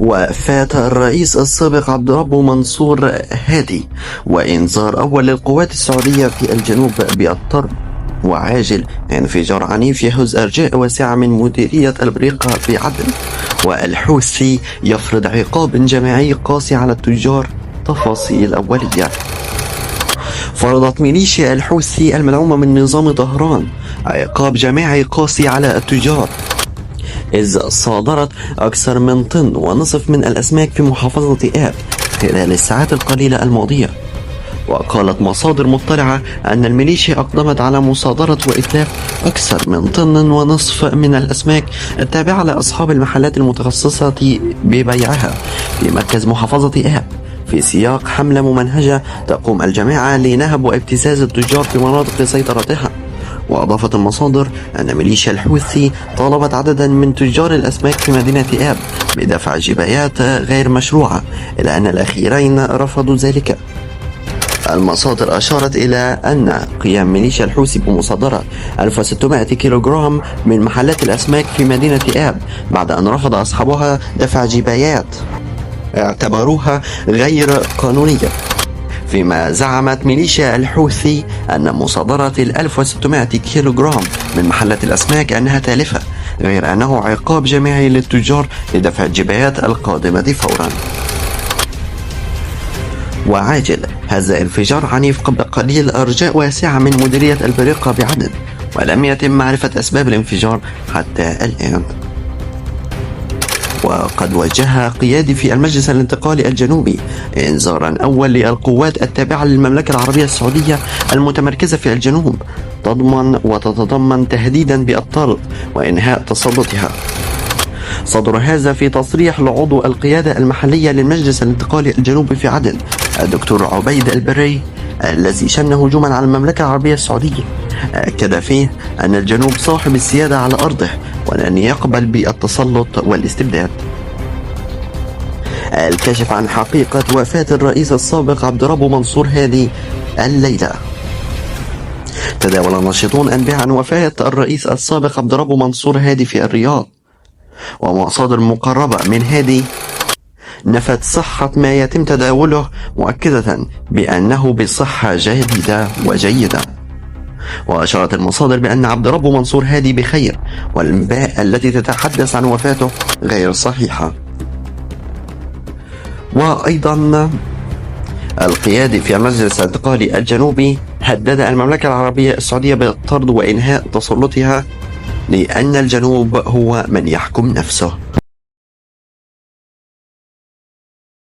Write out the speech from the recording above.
وفاة الرئيس السابق عبد ربه منصور هادي، وإنذار أول للقوات السعودية في الجنوب بالطرد. وعاجل انفجار عنيف يهز أرجاء واسعة من مديرية البريقة في عدن. والحوثي يفرض عقاب جماعي قاسي على التجار. تفاصيل أولية. فرضت ميليشيا الحوثي المدعومة من نظام طهران عقاب جماعي قاسي على التجار، إذ صادرت أكثر من طن ونصف من الأسماك في محافظة آب خلال الساعات القليلة الماضية. وقالت مصادر مطلعة أن الميليشيا أقدمت على مصادرة وإتلاف أكثر من طن ونصف من الأسماك التابعة لأصحاب المحلات المتخصصة ببيعها في مركز محافظة آب، في سياق حملة ممنهجة تقوم الجماعة لنهب وابتزاز التجار في مناطق سيطرتها. وأضافت المصادر أن ميليشيا الحوثي طالبت عددا من تجار الأسماك في مدينة آب بدفع جبايات غير مشروعة، إلا أن الأخيرين رفضوا ذلك. المصادر أشارت إلى أن قيام ميليشيا الحوثي بمصادرة 1600 كيلوغرام من محلات الأسماك في مدينة آب بعد أن رفض أصحابها دفع جبايات اعتبروها غير قانونية. فيما زعمت ميليشيا الحوثي أن مصادرة 1600 كيلوغرام من محلات الأسماك أنها تالفة، غير أنه عقاب جماعي للتجار لدفع الجبايات القادمة فورا. وعاجل هز انفجار عنيف قبل قليل أرجاء واسعة من مديرية البريقة بعدن، ولم يتم معرفة أسباب الانفجار حتى الآن. وقد وجه قيادي في المجلس الانتقالي الجنوبي إنذارا أول للقوات التابعة للمملكة العربية السعودية المتمركزة في الجنوب، تتضمن تهديدا بالطرد وإنهاء تسلطها. صدر هذا في تصريح لعضو القيادة المحلية للمجلس الانتقالي الجنوبي في عدن الدكتور عبيد البري، الذي شن هجوما على المملكة العربية السعودية. أكد فيه أن الجنوب صاحب السيادة على أرضه ولن يقبل بالتسلط والاستبداد. الكشف عن حقيقة وفاة الرئيس السابق عبد ربه منصور هادي الليلة. تداول الناشطون أنباء عن وفاة الرئيس السابق عبد ربه منصور هادي في الرياض، ومصادر مقربة من هادي نفت صحة ما يتم تداوله، مؤكدة بأنه بصحة جيدة وجيدة. وأشارت المصادر بأن عبد ربه منصور هادي بخير، والأنباء التي تتحدث عن وفاته غير صحيحة. وأيضا القيادي في المجلس الانتقالي الجنوبي هدد المملكة العربية السعودية بالطرد وإنهاء تسلطها، لأن الجنوب هو من يحكم نفسه.